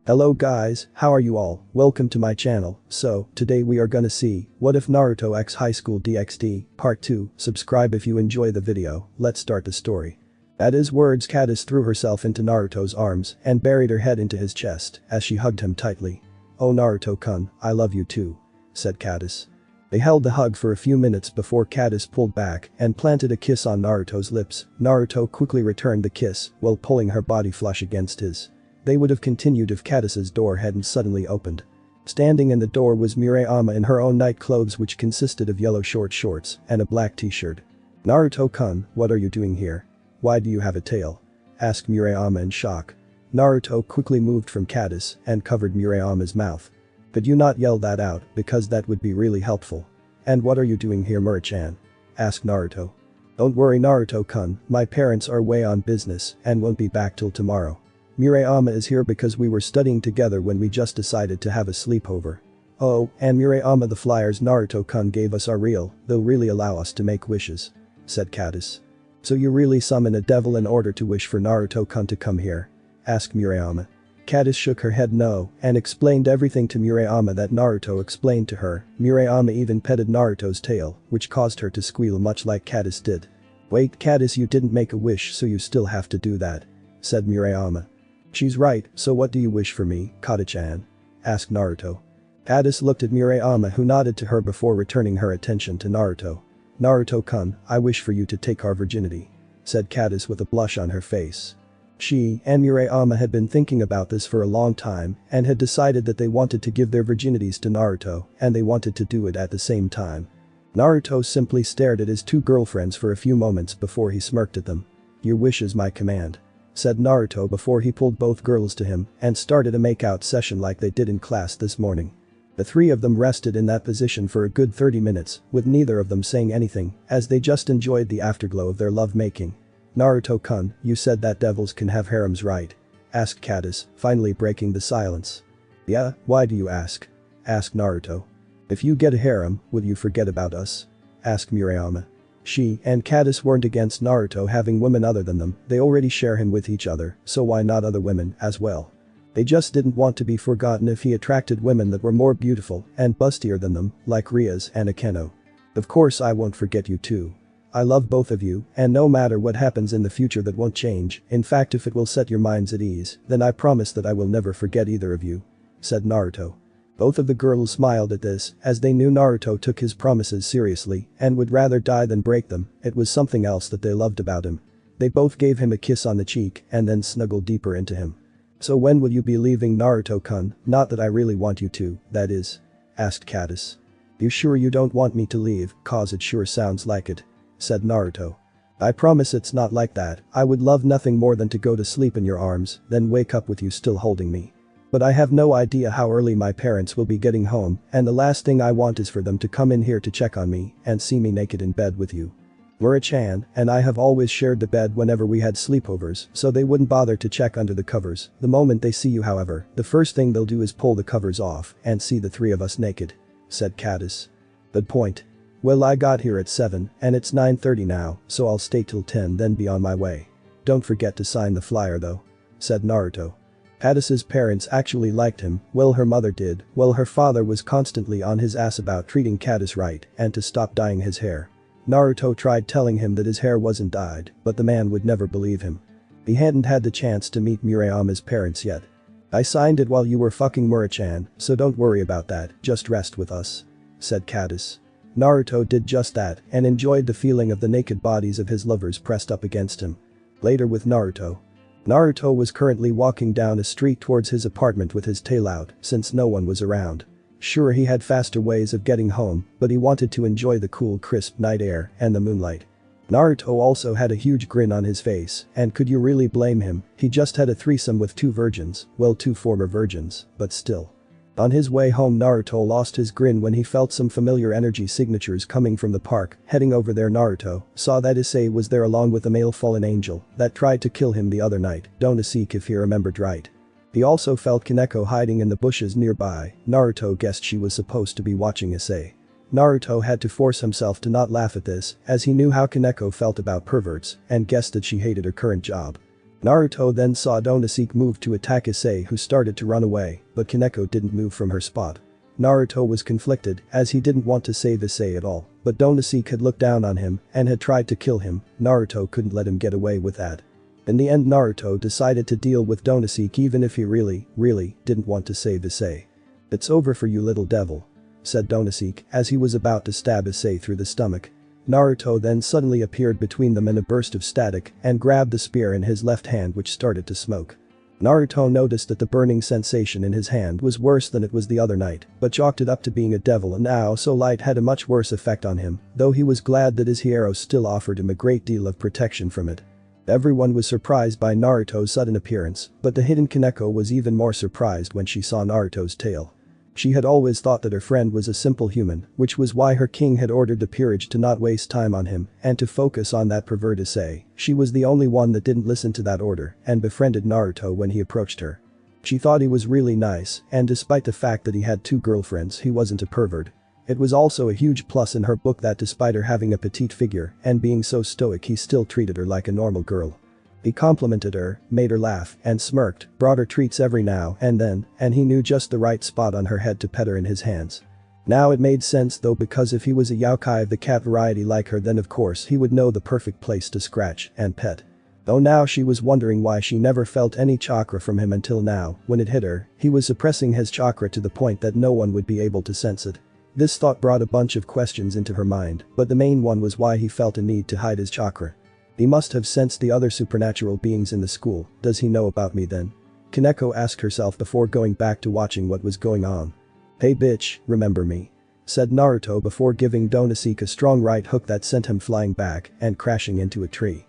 Hello guys, how are you all? Welcome to my channel. So, today we are gonna see, what if Naruto X High School DxD, Part 2, subscribe if you enjoy the video, let's start the story. At his words Cadis threw herself into Naruto's arms and buried her head into his chest as she hugged him tightly. "Oh Naruto-kun, I love you too," said Cadis. They held the hug for a few minutes before Cadis pulled back and planted a kiss on Naruto's lips. Naruto quickly returned the kiss while pulling her body flush against his. They would have continued if Cadis's door hadn't suddenly opened. Standing in the door was Murayama in her own night clothes which consisted of yellow short shorts and a black t-shirt. "Naruto-kun, what are you doing here? Why do you have a tail?" asked Murayama in shock. Naruto quickly moved from Cadis and covered Murayama's mouth. "Could you not yell that out because that would be really helpful. And what are you doing here Mura-chan?" asked Naruto. "Don't worry Naruto-kun, my parents are away on business and won't be back till tomorrow. Murayama is here because we were studying together when we just decided to have a sleepover. Oh, and Murayama the flyers Naruto-kun gave us are real, they'll really allow us to make wishes," said Cadis. "So you really summon a devil in order to wish for Naruto-kun to come here?" asked Murayama. Cadis shook her head no and explained everything to Murayama that Naruto explained to her. Murayama even petted Naruto's tail, which caused her to squeal much like Cadis did. "Wait Cadis, you didn't make a wish so you still have to do that," said Murayama. "She's right, so what do you wish for me, Kata-chan?" asked Naruto. Cadis looked at Murayama who nodded to her before returning her attention to Naruto. "Naruto-kun, I wish for you to take our virginity," said Cadis with a blush on her face. She and Murayama had been thinking about this for a long time and had decided that they wanted to give their virginities to Naruto and they wanted to do it at the same time. Naruto simply stared at his two girlfriends for a few moments before he smirked at them. "Your wish is my command," said Naruto before he pulled both girls to him and started a make-out session like they did in class this morning. The three of them rested in that position for a good 30 minutes with neither of them saying anything as they just enjoyed the afterglow of their love-making. "Naruto-kun, you said that devils can have harems right?" asked Cadis, finally breaking the silence. "Yeah, why do you ask?" asked Naruto. "If you get a harem, will you forget about us?" asked Murayama. She and Cadis weren't against Naruto having women other than them, they already share him with each other, so why not other women as well? They just didn't want to be forgotten if he attracted women that were more beautiful and bustier than them, like Ria's and Akeno. "Of course I won't forget you too. I love both of you and no matter what happens in the future that won't change, in fact if it will set your minds at ease, then I promise that I will never forget either of you," said Naruto. Both of the girls smiled at this as they knew Naruto took his promises seriously and would rather die than break them. It was something else that they loved about him. They both gave him a kiss on the cheek and then snuggled deeper into him. "So when will you be leaving Naruto-kun? Not that I really want you to, that is," asked Cadis. "You sure you don't want me to leave, cause it sure sounds like it," said Naruto. "I promise it's not like that, I would love nothing more than to go to sleep in your arms, then wake up with you still holding me. But I have no idea how early my parents will be getting home and the last thing I want is for them to come in here to check on me and see me naked in bed with you. Mura-chan and I have always shared the bed whenever we had sleepovers so they wouldn't bother to check under the covers. The moment they see you however, the first thing they'll do is pull the covers off and see the three of us naked," said Cadis. "Good point. Well I got here at 7 and it's 9:30 now so I'll stay till 10 then be on my way. Don't forget to sign the flyer though," said Naruto. Cadis's parents actually liked him, well her mother did, well her father was constantly on his ass about treating Cadis right and to stop dyeing his hair. Naruto tried telling him that his hair wasn't dyed, but the man would never believe him. He hadn't had the chance to meet Murayama's parents yet. "I signed it while you were fucking Mura-chan, so don't worry about that, just rest with us," said Cadis. Naruto did just that and enjoyed the feeling of the naked bodies of his lovers pressed up against him. Later with Naruto. Naruto was currently walking down a street towards his apartment with his tail out since no one was around. Sure he had faster ways of getting home, but he wanted to enjoy the cool crisp night air and the moonlight. Naruto also had a huge grin on his face and could you really blame him, he just had a threesome with two virgins, well two former virgins, but still. On his way home Naruto lost his grin when he felt some familiar energy signatures coming from the park. Heading over there Naruto saw that Issei was there along with a male fallen angel that tried to kill him the other night, don't seek if he remembered right. He also felt Kaneko hiding in the bushes nearby. Naruto guessed she was supposed to be watching Issei. Naruto had to force himself to not laugh at this as he knew how Kaneko felt about perverts and guessed that she hated her current job. Naruto then saw Donasek move to attack Issei, who started to run away, but Kaneko didn't move from her spot. Naruto was conflicted as he didn't want to save Issei at all, but Donasek had looked down on him and had tried to kill him. Naruto couldn't let him get away with that. In the end, Naruto decided to deal with Donasek even if he really didn't want to save Issei. "It's over for you, little devil," said Donasek as he was about to stab Issei through the stomach. Naruto then suddenly appeared between them in a burst of static and grabbed the spear in his left hand, which started to smoke. Naruto noticed that the burning sensation in his hand was worse than it was the other night, but chalked it up to being a devil, and now so light had a much worse effect on him, though he was glad that his hero still offered him a great deal of protection from it. Everyone was surprised by Naruto's sudden appearance, but the hidden Kaneko was even more surprised when she saw Naruto's tail. She had always thought that her friend was a simple human, which was why her king had ordered the peerage to not waste time on him and to focus on that pervert Issei. She was the only one that didn't listen to that order and befriended Naruto when he approached her. She thought he was really nice, and despite the fact that he had 2 girlfriends, he wasn't a pervert. It was also a huge plus in her book that despite her having a petite figure and being so stoic, he still treated her like a normal girl. He complimented her, made her laugh, and smirked, brought her treats every now and then, and he knew just the right spot on her head to pet her in his hands. Now it made sense though, because if he was a yokai of the cat variety like her, then of course he would know the perfect place to scratch and pet. Though now she was wondering why she never felt any chakra from him until now. When it hit her, he was suppressing his chakra to the point that no one would be able to sense it. This thought brought a bunch of questions into her mind, but the main one was why he felt a need to hide his chakra. He must have sensed the other supernatural beings in the school. Does he know about me then? Kaneko asked herself before going back to watching what was going on. "Hey bitch, remember me?" said Naruto before giving Donasek a strong right hook that sent him flying back and crashing into a tree.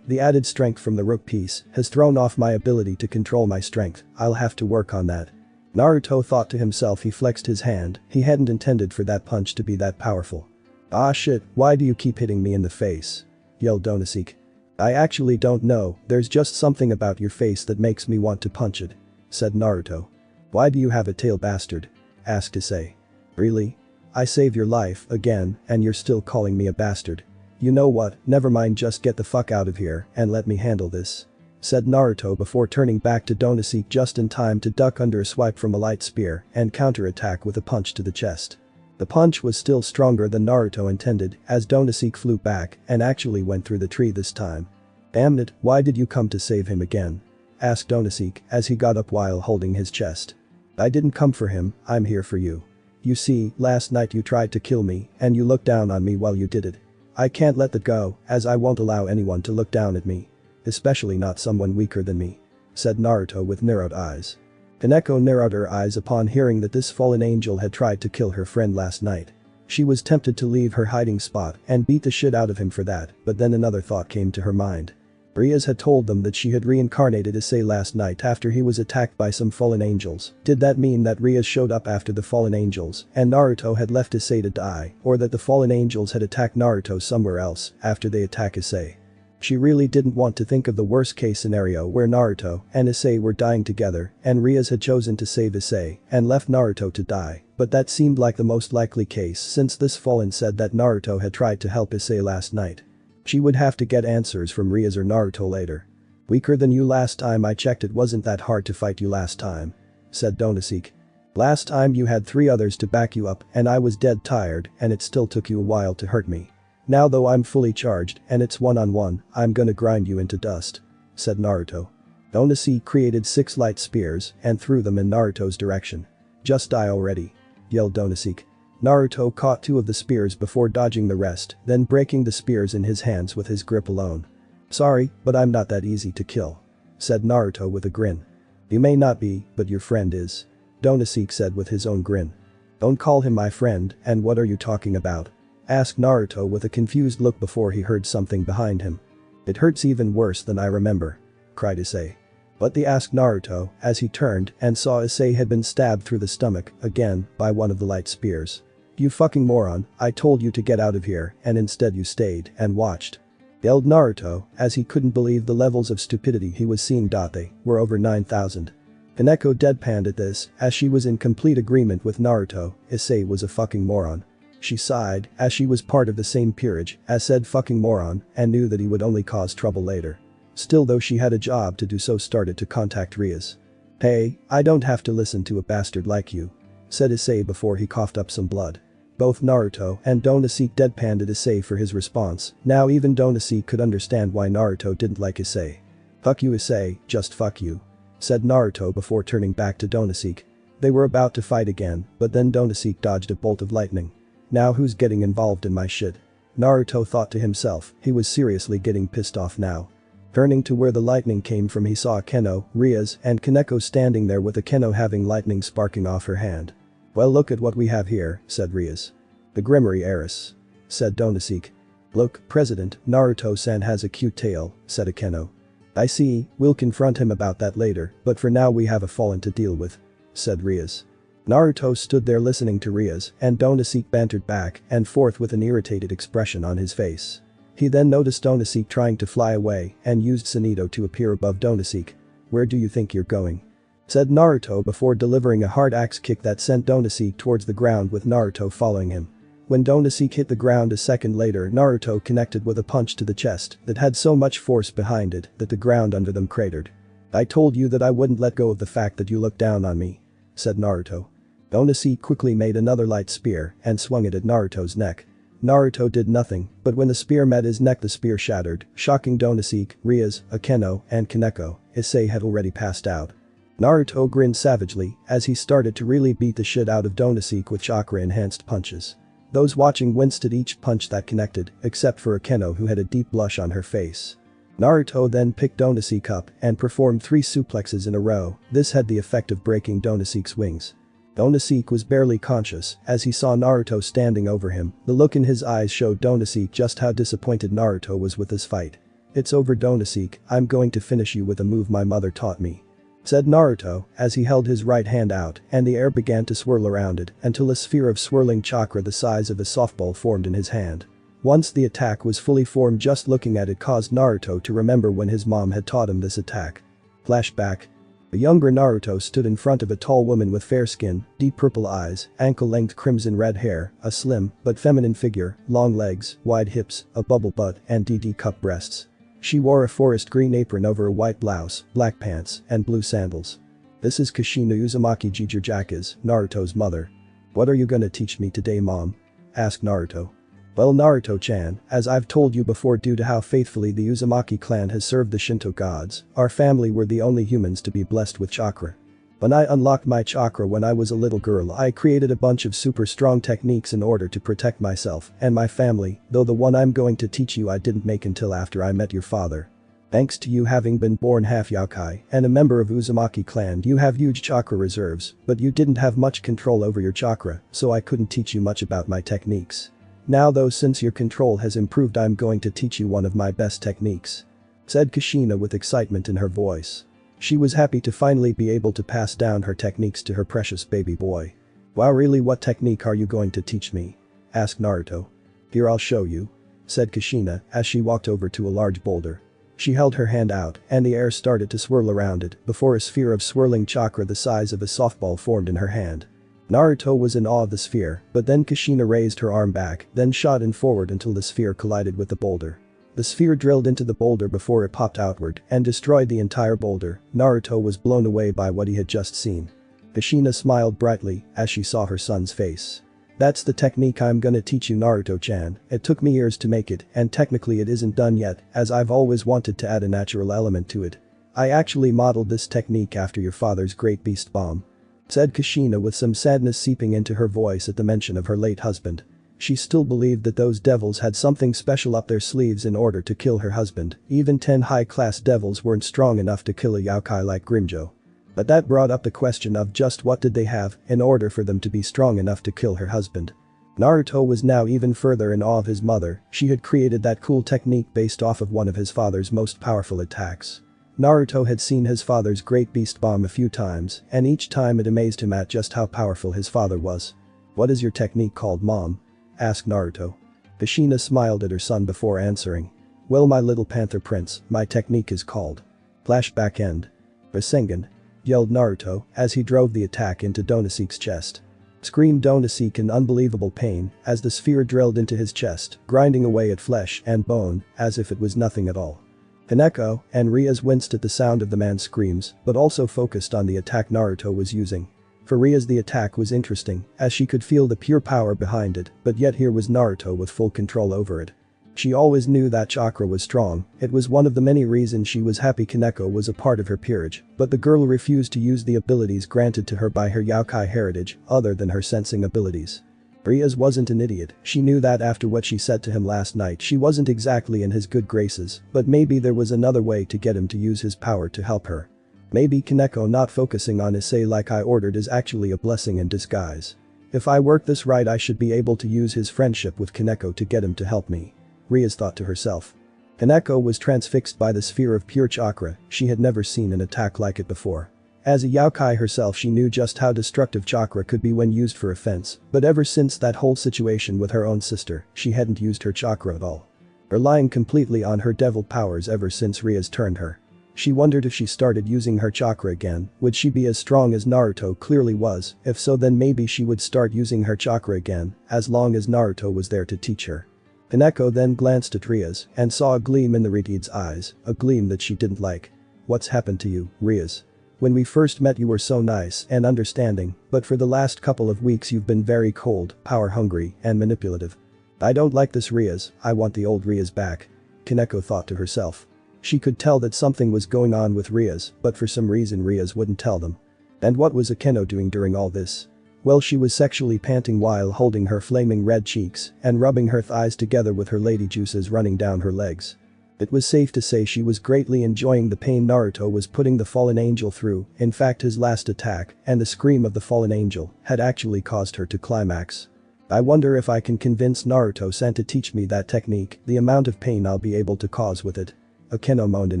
The added strength from the rook piece has thrown off my ability to control my strength. I'll have to work on that. Naruto thought to himself. He flexed his hand. He hadn't intended for that punch to be that powerful. "Ah shit, why do you keep hitting me in the face?" yelled Donasek. "I actually don't know, there's just something about your face that makes me want to punch it," said Naruto. "Why do you have a tail, bastard?" asked Issei. "Really? I saved your life again and you're still calling me a bastard. You know what, never mind, just get the fuck out of here and let me handle this," said Naruto before turning back to Donasek just in time to duck under a swipe from a light spear and counter-attack with a punch to the chest. The punch was still stronger than Naruto intended as Donasek flew back and actually went through the tree this time. "Damn it, why did you come to save him again?" asked Donasek as he got up while holding his chest. "I didn't come for him, I'm here for you. You see, last night you tried to kill me and you looked down on me while you did it. I can't let that go, as I won't allow anyone to look down at me. Especially not someone weaker than me," said Naruto with narrowed eyes. Kaneko narrowed her eyes upon hearing that this fallen angel had tried to kill her friend last night. She was tempted to leave her hiding spot and beat the shit out of him for that, but then another thought came to her mind. Rias had told them that she had reincarnated Issei last night after he was attacked by some fallen angels. Did that mean that Rias showed up after the fallen angels and Naruto had left Issei to die, or that the fallen angels had attacked Naruto somewhere else after they attack Issei? She really didn't want to think of the worst case scenario where Naruto and Issei were dying together and Rias had chosen to save Issei and left Naruto to die, but that seemed like the most likely case since this fallen said that Naruto had tried to help Issei last night. She would have to get answers from Rias or Naruto later. "Weaker than you last time I checked, it wasn't that hard to fight you last time," said Donasek. "Last time you had 3 others to back you up and I was dead tired and it still took you a while to hurt me. Now though I'm fully charged and it's one-on-one, I'm gonna grind you into dust," said Naruto. Donasek created 6 light spears and threw them in Naruto's direction. "Just die already," yelled Donasek. Naruto caught 2 of the spears before dodging the rest, then breaking the spears in his hands with his grip alone. "Sorry, but I'm not that easy to kill," said Naruto with a grin. "You may not be, but your friend is," Donasek said with his own grin. "Don't call him my friend, and what are you talking about?" asked Naruto with a confused look before he heard something behind him. "It hurts even worse than I remember," cried Issei. "What the?" asked Naruto as he turned and saw Issei had been stabbed through the stomach again by one of the light spears. "You fucking moron, I told you to get out of here and instead you stayed and watched," yelled Naruto as he couldn't believe the levels of stupidity he was seeing. They were over 9,000. Kaneko deadpanned at this as she was in complete agreement with Naruto. Issei was a fucking moron. She sighed as she was part of the same peerage as said fucking moron and knew that he would only cause trouble later. Still though she had a job to do so started to contact Rias. "Hey, I don't have to listen to a bastard like you," said Issei before he coughed up some blood. Both Naruto and Donasek deadpanned at Issei for his response, now even Donasek could understand why Naruto didn't like Issei. "Fuck you Issei, just fuck you," said Naruto before turning back to Donasek. They were about to fight again, but then Donasek dodged a bolt of lightning. "Now who's getting involved in my shit?" Naruto thought to himself, he was seriously getting pissed off now. Turning to where the lightning came from he saw Akeno, Rias, and Kaneko standing there with Akeno having lightning sparking off her hand. "Well look at what we have here," said Rias. "The Grimoire heiress," said Donasek. "Look, President, Naruto-san has a cute tail," said Akeno. "I see, we'll confront him about that later, but for now we have a fallen to deal with," said Rias. Naruto stood there listening to Rias, and Donasek bantered back and forth with an irritated expression on his face. He then noticed Donasek trying to fly away and used Sunito to appear above Donasek. "Where do you think you're going?" said Naruto before delivering a hard axe kick that sent Donasek towards the ground with Naruto following him. When Donasek hit the ground a second later Naruto connected with a punch to the chest that had so much force behind it that the ground under them cratered. "I told you that I wouldn't let go of the fact that you looked down on me," said Naruto. Donasek quickly made another light spear and swung it at Naruto's neck. Naruto did nothing, but when the spear met his neck the spear shattered, shocking Donasek, Rias, Akeno, and Kaneko. Issei had already passed out. Naruto grinned savagely as he started to really beat the shit out of Donasek with chakra-enhanced punches. Those watching winced at each punch that connected, except for Akeno who had a deep blush on her face. Naruto then picked Donasek up and performed 3 suplexes in a row. This had the effect of breaking Donasek's wings. Donasek was barely conscious as he saw Naruto standing over him. The look in his eyes showed Donasek just how disappointed Naruto was with this fight. "It's over Donasek, I'm going to finish you with a move my mother taught me," said Naruto as he held his right hand out and the air began to swirl around it until a sphere of swirling chakra the size of a softball formed in his hand. Once the attack was fully formed, just looking at it caused Naruto to remember when his mom had taught him this attack. Flashback. A younger Naruto stood in front of a tall woman with fair skin, deep purple eyes, ankle-length crimson red hair, a slim but feminine figure, long legs, wide hips, a bubble butt, and DD cup breasts. She wore a forest green apron over a white blouse, black pants, and blue sandals. "This is Kushina Uzumaki Jijirjaka's, Naruto's mother." "What are you gonna teach me today, mom?" asked Naruto. "Well Naruto-chan, as I've told you before, due to how faithfully the Uzumaki clan has served the Shinto gods, our family were the only humans to be blessed with chakra. When I unlocked my chakra when I was a little girl I created a bunch of super strong techniques in order to protect myself and my family, though the one I'm going to teach you I didn't make until after I met your father. Thanks to you having been born half yokai and a member of Uzumaki clan you have huge chakra reserves, but you didn't have much control over your chakra, so I couldn't teach you much about my techniques. Now though, since your control has improved, I'm going to teach you one of my best techniques," said Kushina with excitement in her voice. She was happy to finally be able to pass down her techniques to her precious baby boy. "Wow, really, what technique are you going to teach me?" asked Naruto. "Here, I'll show you," said Kushina as she walked over to a large boulder. She held her hand out and the air started to swirl around it before a sphere of swirling chakra the size of a softball formed in her hand. Naruto was in awe of the sphere, but then Kushina raised her arm back, then shot in forward until the sphere collided with the boulder. The sphere drilled into the boulder before it popped outward and destroyed the entire boulder. Naruto was blown away by what he had just seen. Kushina smiled brightly as she saw her son's face. "That's the technique I'm gonna teach you, Naruto-chan. It took me years to make it and technically it isn't done yet, as I've always wanted to add a natural element to it. I actually modeled this technique after your father's great beast bomb," said Kushina with some sadness seeping into her voice at the mention of her late husband. She still believed that those devils had something special up their sleeves in order to kill her husband. Even 10 high-class devils weren't strong enough to kill a yokai like Grimjo. But that brought up the question of just what did they have in order for them to be strong enough to kill her husband. Naruto was now even further in awe of his mother. She had created that cool technique based off of one of his father's most powerful attacks. Naruto had seen his father's great beast bomb a few times, and each time it amazed him at just how powerful his father was. "What is your technique called, mom?" asked Naruto. Kushina smiled at her son before answering. "Well, my little panther prince, my technique is called Flashback End. Rasengan," yelled Naruto as he drove the attack into Donasek's chest. Screamed Donasek in unbelievable pain as the sphere drilled into his chest, grinding away at flesh and bone as if it was nothing at all. Hineko and Rias winced at the sound of the man's screams, but also focused on the attack Naruto was using. For Rias the attack was interesting, as she could feel the pure power behind it, but yet here was Naruto with full control over it. She always knew that chakra was strong, it was one of the many reasons she was happy Kaneko was a part of her peerage, but the girl refused to use the abilities granted to her by her Yokai heritage, other than her sensing abilities. Rias wasn't an idiot, she knew that after what she said to him last night she wasn't exactly in his good graces, but maybe there was another way to get him to use his power to help her. Maybe Kaneko not focusing on his say like I ordered is actually a blessing in disguise. If I work this right I should be able to use his friendship with Kaneko to get him to help me. Rias thought to herself. Kaneko was transfixed by the sphere of pure chakra, she had never seen an attack like it before. As a Yokai herself she knew just how destructive chakra could be when used for offense, but ever since that whole situation with her own sister, she hadn't used her chakra at all. Relying completely on her devil powers ever since Rias turned her. She wondered if she started using her chakra again, would she be as strong as Naruto clearly was, if so then maybe she would start using her chakra again, as long as Naruto was there to teach her. Hineko then glanced at Rias and saw a gleam in the Riti's eyes, a gleam that she didn't like. What's happened to you, Rias? When we first met you were so nice and understanding, but for the last couple of weeks you've been very cold, power hungry, and manipulative. I don't like this Rias, I want the old Rias back. Kaneko thought to herself. She could tell that something was going on with Rias, but for some reason Rias wouldn't tell them. And what was Akeno doing during all this? Well she was sexually panting while holding her flaming red cheeks and rubbing her thighs together with her lady juices running down her legs. It was safe to say she was greatly enjoying the pain Naruto was putting the fallen angel through, in fact his last attack and the scream of the fallen angel had actually caused her to climax. I wonder if I can convince Naruto-san to teach me that technique, the amount of pain I'll be able to cause with it. Akeno moaned in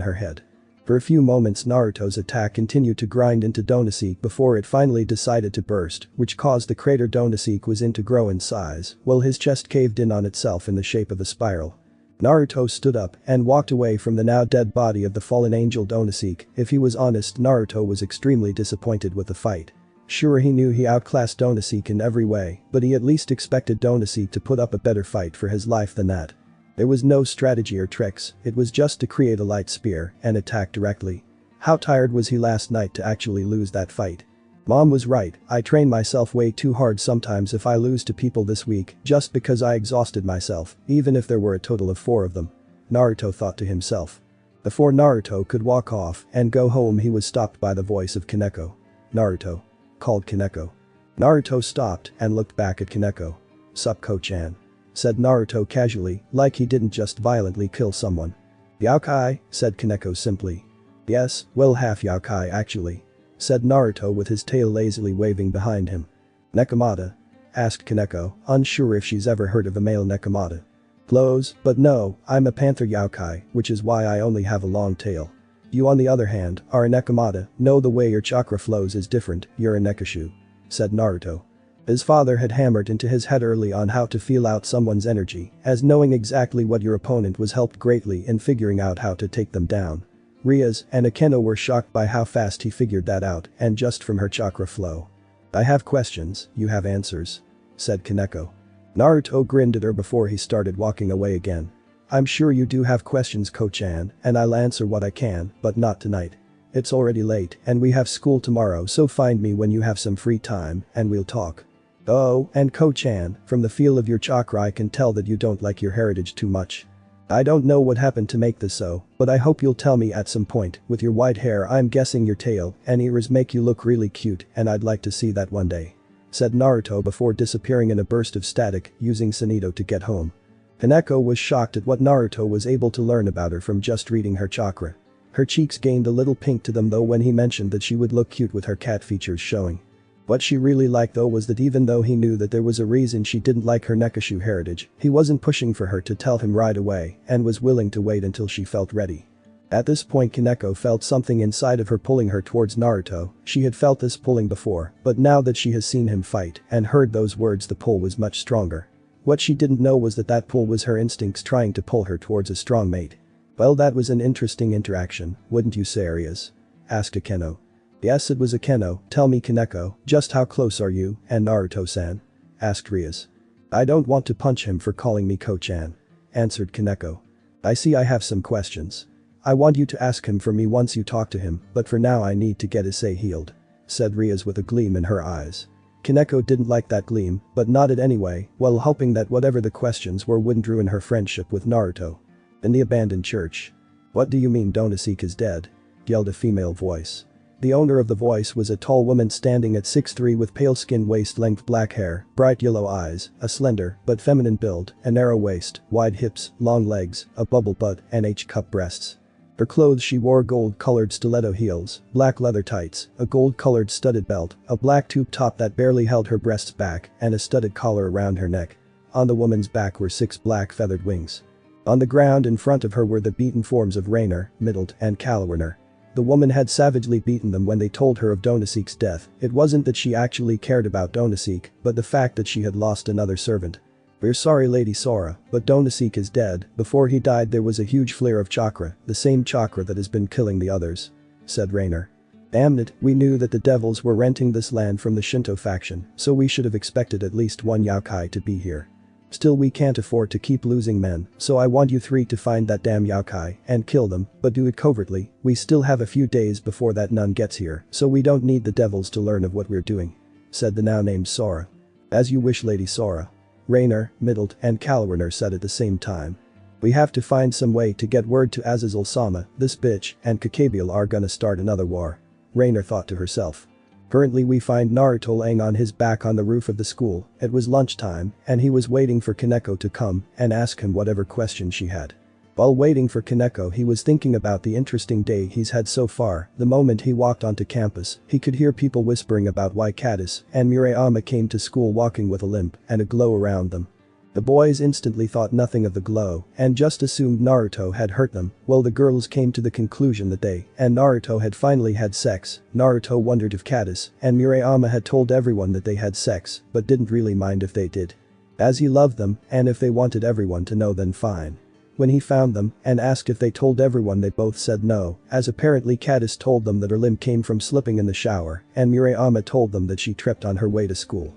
her head. For a few moments Naruto's attack continued to grind into Donaseek before it finally decided to burst, which caused the crater Donaseek was in to grow in size, while his chest caved in on itself in the shape of a spiral. Naruto stood up and walked away from the now dead body of the fallen angel Donaseek. If he was honest Naruto was extremely disappointed with the fight. Sure he knew he outclassed Donaseek in every way, but he at least expected Donaseek to put up a better fight for his life than that. There was no strategy or tricks, it was just to create a light spear and attack directly. How tired was he last night to actually lose that fight? Mom was right, I train myself way too hard sometimes if I lose to people this week just because I exhausted myself, even if there were a total of 4 of them. Naruto thought to himself. Before Naruto could walk off and go home he was stopped by the voice of Kaneko. Naruto. Called Kaneko. Naruto stopped and looked back at Kaneko. Sup Ko-chan. Said Naruto casually, like he didn't just violently kill someone. Yokai, said Kaneko simply. Yes, well half Yokai actually. Said Naruto with his tail lazily waving behind him. Nekomata? Asked Kaneko, unsure if she's ever heard of a male Nekomata. Close, but no, I'm a panther Yokai, which is why I only have a long tail. You on the other hand, are a Nekomata, no the way your chakra flows is different, you're a Nekashu. Said Naruto. His father had hammered into his head early on how to feel out someone's energy, as knowing exactly what your opponent was helped greatly in figuring out how to take them down. Rias and Akeno were shocked by how fast he figured that out and just from her chakra flow. I have questions, you have answers. Said Kaneko. Naruto grinned at her before he started walking away again. I'm sure you do have questions Ko-chan, and I'll answer what I can, but not tonight. It's already late and we have school tomorrow so find me when you have some free time and we'll talk. Oh, and Ko-chan, from the feel of your chakra I can tell that you don't like your heritage too much. I don't know what happened to make this so, but I hope you'll tell me at some point. With your white hair I'm guessing your tail and ears make you look really cute and I'd like to see that one day. Said Naruto before disappearing in a burst of static, using Sanito to get home. Kaneko was shocked at what Naruto was able to learn about her from just reading her chakra. Her cheeks gained a little pink to them though when he mentioned that she would look cute with her cat features showing. What she really liked though was that even though he knew that there was a reason she didn't like her Nekashu heritage, he wasn't pushing for her to tell him right away and was willing to wait until she felt ready. At this point Kaneko felt something inside of her pulling her towards Naruto. She had felt this pulling before, but now that she has seen him fight and heard those words the pull was much stronger. What she didn't know was that that pull was her instincts trying to pull her towards a strong mate. Well that was an interesting interaction, wouldn't you say Rias? Asked Akeno. Yes it was Akeno, tell me Kaneko, just how close are you and Naruto-san? Asked Rias. I don't want to punch him for calling me Ko-chan. Answered Kaneko. I see I have some questions. I want you to ask him for me once you talk to him, but for now I need to get Issei healed," said Rias with a gleam in her eyes. Kaneko didn't like that gleam, but nodded anyway, while hoping that whatever the questions were wouldn't ruin her friendship with Naruto. In the abandoned church. "What do you mean Donasek is dead?" yelled a female voice. The owner of the voice was a tall woman standing at 6'3" with pale skin, waist-length black hair, bright yellow eyes, a slender but feminine build, a narrow waist, wide hips, long legs, a bubble butt, and H-cup breasts. Her clothes, she wore gold-colored stiletto heels, black leather tights, a gold-colored studded belt, a black tube top that barely held her breasts back, and a studded collar around her neck. On the woman's back were 6 black feathered wings. On the ground in front of her were the beaten forms of Rainer, Middled, and Kalwerner. The woman had savagely beaten them when they told her of Donasek's death. It wasn't that she actually cared about Donasek, but the fact that she had lost another servant. "We're sorry Lady Sora, but Donasek is dead. Before he died there was a huge flare of chakra, the same chakra that has been killing the others," said Rainer. "Damn it, we knew that the devils were renting this land from the Shinto faction, so we should have expected at least one Yaokai to be here. Still, we can't afford to keep losing men, so I want you 3 to find that damn Yaokai and kill them, but do it covertly. We still have a few days before that nun gets here, so we don't need the devils to learn of what we're doing," said the now named Sora. "As you wish Lady Sora," Rainer, Middled, and Kalwerner said at the same time. "We have to find some way to get word to Azazel-sama, this bitch, and Kakabiel are gonna start another war," Rainer thought to herself. Currently we find Naruto laying on his back on the roof of the school. It was lunchtime, and he was waiting for Kaneko to come and ask him whatever question she had. While waiting for Kaneko, he was thinking about the interesting day he's had so far. The moment he walked onto campus, he could hear people whispering about why Caddis and Murayama came to school walking with a limp and a glow around them. The boys instantly thought nothing of the glow and just assumed Naruto had hurt them, while the girls came to the conclusion that they and Naruto had finally had sex. Naruto wondered if Caddis and Murayama had told everyone that they had sex, but didn't really mind if they did. As he loved them, and if they wanted everyone to know, then fine. When he found them and asked if they told everyone, they both said no, as apparently Caddis told them that her limp came from slipping in the shower and Murayama told them that she tripped on her way to school.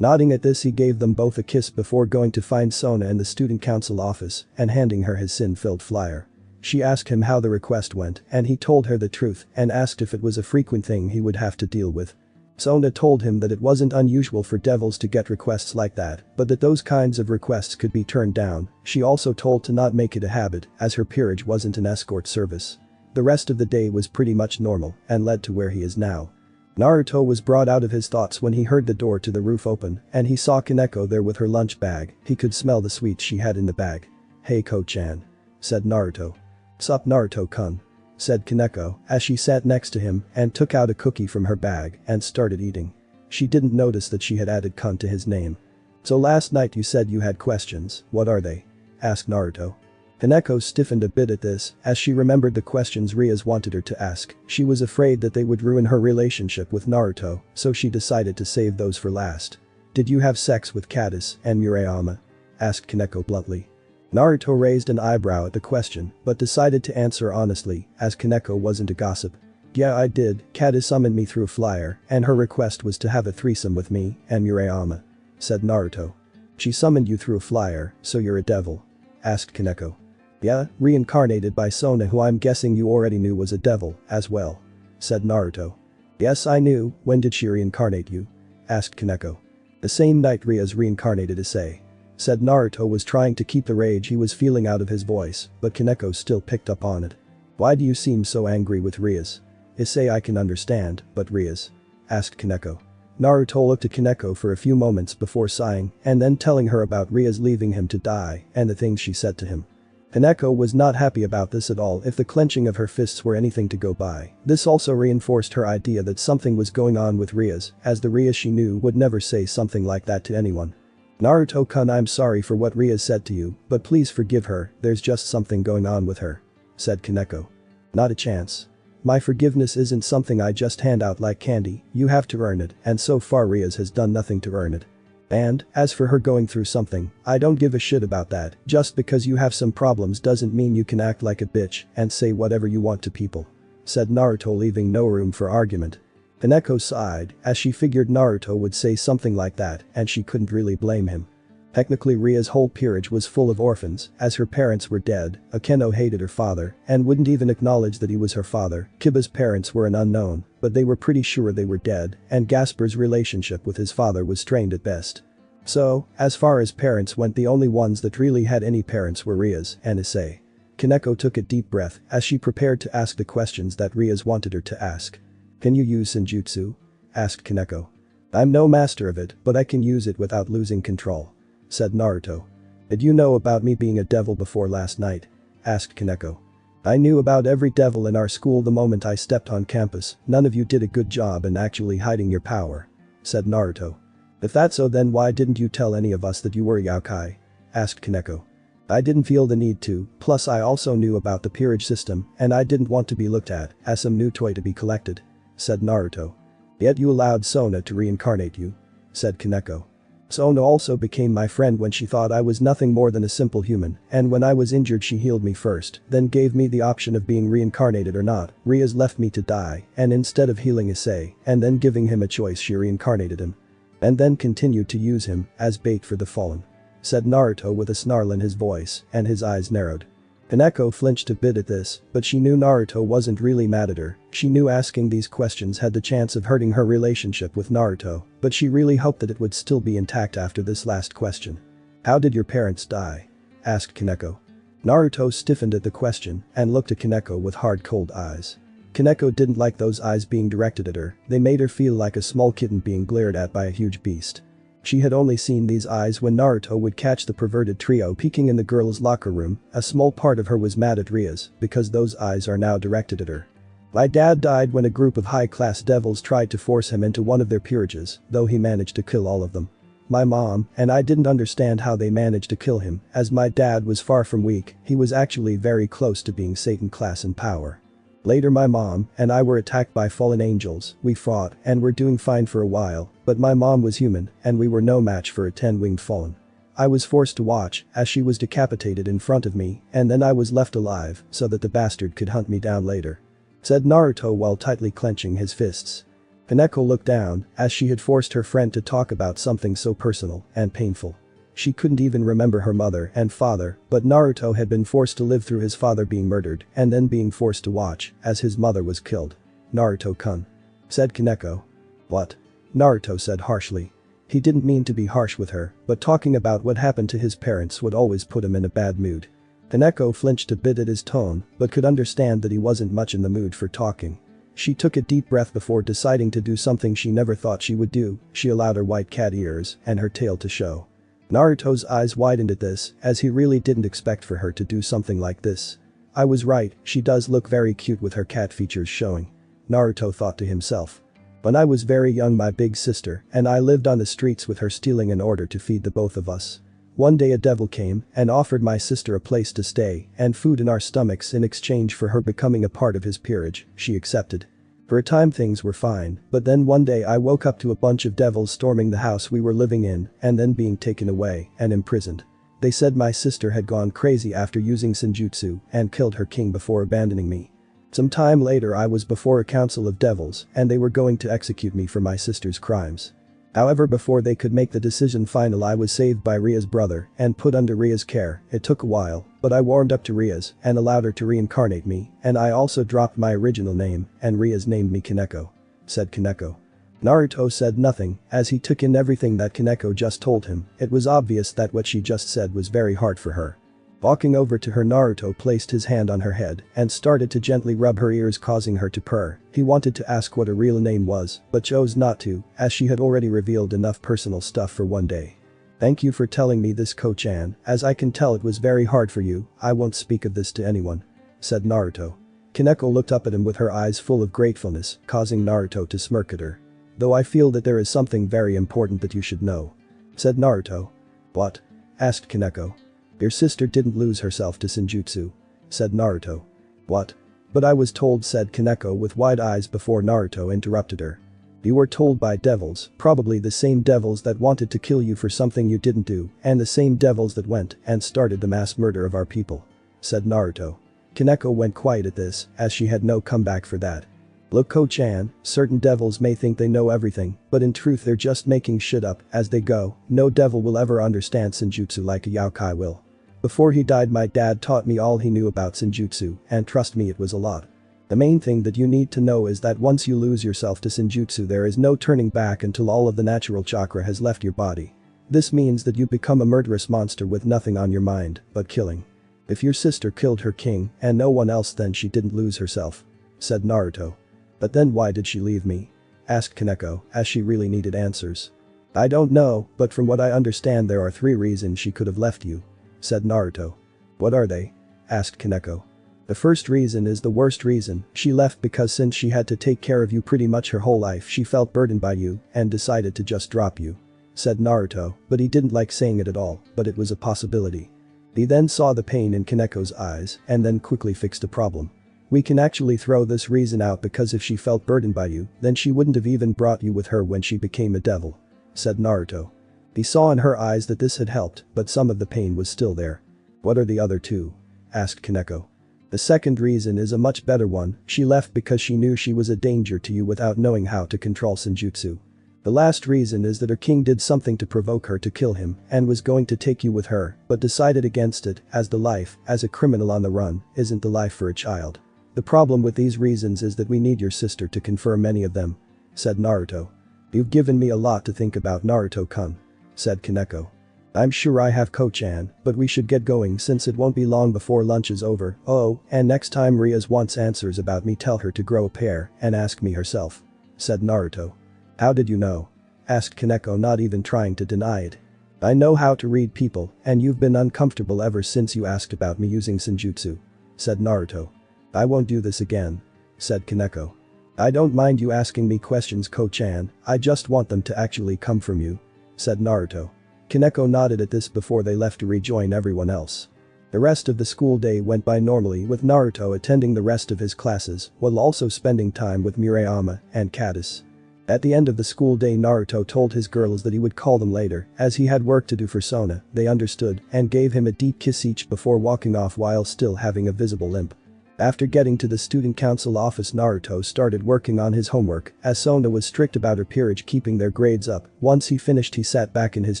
Nodding at this, he gave them both a kiss before going to find Sona in the student council office and handing her his sin-filled flyer. She asked him how the request went and he told her the truth and asked if it was a frequent thing he would have to deal with. Sona told him that it wasn't unusual for devils to get requests like that, but that those kinds of requests could be turned down. She also told to not make it a habit, as her peerage wasn't an escort service. The rest of the day was pretty much normal and led to where he is now. Naruto was brought out of his thoughts when he heard the door to the roof open and he saw Kaneko there with her lunch bag. He could smell the sweets she had in the bag. "Hey Ko-chan," said Naruto. "Sup Naruto-kun," said Kaneko as she sat next to him and took out a cookie from her bag and started eating. She didn't notice that she had added "kun" to his name. "So last night you said you had questions, what are they?" asked Naruto. Kaneko stiffened a bit at this, as she remembered the questions Rias wanted her to ask. She was afraid that they would ruin her relationship with Naruto, so she decided to save those for last. "Did you have sex with Caddis and Murayama?" asked Kaneko bluntly. Naruto raised an eyebrow at the question, but decided to answer honestly, as Kaneko wasn't a gossip. "Yeah, I did. Caddis summoned me through a flyer, and her request was to have a threesome with me and Murayama," said Naruto. "She summoned you through a flyer, so you're a devil?" asked Kaneko. "Yeah, reincarnated by Sona, who I'm guessing you already knew was a devil as well," said Naruto. "Yes, I knew. When did she reincarnate you?" asked Kaneko. "The same night Rias reincarnated Issei," said Naruto, was trying to keep the rage he was feeling out of his voice, but Kaneko still picked up on it. "Why do you seem so angry with Rias?" "Issei I can understand, but Rias?" asked Kaneko. Naruto looked at Kaneko for a few moments before sighing and then telling her about Rias leaving him to die and the things she said to him. Kaneko was not happy about this at all. If the clenching of her fists were anything to go by, this also reinforced her idea that something was going on with Rias, as the Rias she knew would never say something like that to anyone. "Naruto-kun, I'm sorry for what Rias said to you, but please forgive her, there's just something going on with her," said Kaneko. "Not a chance. My forgiveness isn't something I just hand out like candy, you have to earn it, and so far Rias has done nothing to earn it. And, as for her going through something, I don't give a shit about that. Just because you have some problems doesn't mean you can act like a bitch and say whatever you want to people," said Naruto, leaving no room for argument. Kaneko sighed, as she figured Naruto would say something like that and she couldn't really blame him. Technically Ria's whole peerage was full of orphans, as her parents were dead, Akeno hated her father, and wouldn't even acknowledge that he was her father, Kiba's parents were an unknown, but they were pretty sure they were dead, and Gasper's relationship with his father was strained at best. So, as far as parents went, the only ones that really had any parents were Ria's and Issei. Kaneko took a deep breath as she prepared to ask the questions that Ria's wanted her to ask. "Can you use Senjutsu?" asked Kaneko. "I'm no master of it, but I can use it without losing control," said Naruto. "Did you know about me being a devil before last night?" asked Kaneko. "I knew about every devil in our school the moment I stepped on campus. None of you did a good job in actually hiding your power," said Naruto. "If that's so, then why didn't you tell any of us that you were Yaokai?" asked Kaneko. "I didn't feel the need to, plus I also knew about the peerage system and I didn't want to be looked at as some new toy to be collected," said Naruto. "Yet you allowed Sona to reincarnate you," said Kaneko. "Sona also became my friend when she thought I was nothing more than a simple human, and when I was injured she healed me first, then gave me the option of being reincarnated or not. Ria's left me to die, and instead of healing Issei and then giving him a choice, she reincarnated him. And then continued to use him as bait for the fallen," said Naruto with a snarl in his voice, and his eyes narrowed. Kaneko flinched a bit at this, but she knew Naruto wasn't really mad at her. She knew asking these questions had the chance of hurting her relationship with Naruto, but she really hoped that it would still be intact after this last question. "How did your parents die?" asked Kaneko. Naruto stiffened at the question and looked at Kaneko with hard cold eyes. Kaneko didn't like those eyes being directed at her, they made her feel like a small kitten being glared at by a huge beast. She had only seen these eyes when Naruto would catch the perverted trio peeking in the girls' locker room. A small part of her was mad at Ria's because those eyes are now directed at her. "My dad died when a group of high-class devils tried to force him into one of their peerages, though he managed to kill all of them. My mom and I didn't understand how they managed to kill him, as my dad was far from weak, he was actually very close to being Satan class in power. Later my mom and I were attacked by fallen angels, we fought and were doing fine for a while, but my mom was human and we were no match for a 10-winged fallen. I was forced to watch as she was decapitated in front of me and then I was left alive so that the bastard could hunt me down later," said Naruto while tightly clenching his fists. Kaneko looked down as she had forced her friend to talk about something so personal and painful. She couldn't even remember her mother and father, but Naruto had been forced to live through his father being murdered and then being forced to watch as his mother was killed. "Naruto-kun," said Kaneko. "What?" Naruto said harshly. He didn't mean to be harsh with her, but talking about what happened to his parents would always put him in a bad mood. Kaneko flinched a bit at his tone, but could understand that he wasn't much in the mood for talking. She took a deep breath before deciding to do something she never thought she would do. She allowed her white cat ears and her tail to show. Naruto's eyes widened at this, as he really didn't expect for her to do something like this. "I was right, she does look very cute with her cat features showing," Naruto thought to himself. "When I was very young, my big sister and I lived on the streets with her, stealing in order to feed the both of us. One day a devil came and offered my sister a place to stay and food in our stomachs in exchange for her becoming a part of his peerage. She accepted. For a time things were fine, but then one day I woke up to a bunch of devils storming the house we were living in and then being taken away and imprisoned. They said my sister had gone crazy after using Senjutsu and killed her king before abandoning me. Some time later I was before a council of devils and they were going to execute me for my sister's crimes. However, before they could make the decision final, I was saved by Ria's brother and put under Ria's care. It took a while, but I warmed up to Ria's and allowed her to reincarnate me, and I also dropped my original name and Ria's named me Kaneko," said Kaneko. Naruto said nothing as he took in everything that Kaneko just told him. It was obvious that what she just said was very hard for her. Walking over to her, Naruto placed his hand on her head and started to gently rub her ears, causing her to purr. He wanted to ask what her real name was, but chose not to, as she had already revealed enough personal stuff for one day. "Thank you for telling me this, Ko-chan, as I can tell it was very hard for you. I won't speak of this to anyone," said Naruto. Kaneko looked up at him with her eyes full of gratefulness, causing Naruto to smirk at her. "Though I feel that there is something very important that you should know," said Naruto. "What?" asked Kaneko. "Your sister didn't lose herself to Senjutsu," said Naruto. "What?" "But I was told," said Kaneko with wide eyes before Naruto interrupted her. "You were told by devils, probably the same devils that wanted to kill you for something you didn't do, and the same devils that went and started the mass murder of our people," said Naruto. Kaneko went quiet at this, as she had no comeback for that. Look Ko-chan, certain devils may think they know everything, but in truth they're just making shit up as they go. No devil will ever understand Senjutsu like a Yaokai will. Before he died my dad taught me all he knew about Senjutsu, and trust me it was a lot. The main thing that you need to know is that once you lose yourself to Senjutsu there is no turning back until all of the natural chakra has left your body. This means that you become a murderous monster with nothing on your mind but killing. If your sister killed her king and no one else then she didn't lose herself, said Naruto. But then why did she leave me? Asked Kaneko, as she really needed answers. I don't know, but from what I understand there are 3 reasons she could have left you, said Naruto. What are they? Asked Kaneko. The first reason is the worst reason, she left because since she had to take care of you pretty much her whole life she felt burdened by you and decided to just drop you, said Naruto, but he didn't like saying it at all, but it was a possibility. He then saw the pain in Kaneko's eyes and then quickly fixed the problem. We can actually throw this reason out because if she felt burdened by you, then she wouldn't have even brought you with her when she became a devil, said Naruto. He saw in her eyes that this had helped, but some of the pain was still there. What are the other 2? Asked Kaneko. The second reason is a much better one, she left because she knew she was a danger to you without knowing how to control Senjutsu. The last reason is that her king did something to provoke her to kill him and was going to take you with her, but decided against it as the life, as a criminal on the run, isn't the life for a child. The problem with these reasons is that we need your sister to confirm any of them, said Naruto. You've given me a lot to think about Naruto-kun, said Kaneko. I'm sure I have Ko-chan, but we should get going since it won't be long before lunch is over. Oh, and next time Rias wants answers about me tell her to grow a pair and ask me herself, said Naruto. How did you know? Asked Kaneko not even trying to deny it. I know how to read people and you've been uncomfortable ever since you asked about me using Senjutsu, said Naruto. I won't do this again, said Kaneko. I don't mind you asking me questions Ko-chan, I just want them to actually come from you, said Naruto. Kaneko nodded at this before they left to rejoin everyone else. The rest of the school day went by normally with Naruto attending the rest of his classes while also spending time with Murayama and Katis. At the end of the school day Naruto told his girls that he would call them later as he had work to do for Sona, they understood and gave him a deep kiss each before walking off while still having a visible limp. After getting to the student council office Naruto started working on his homework as Sona was strict about her peerage keeping their grades up. Once he finished he sat back in his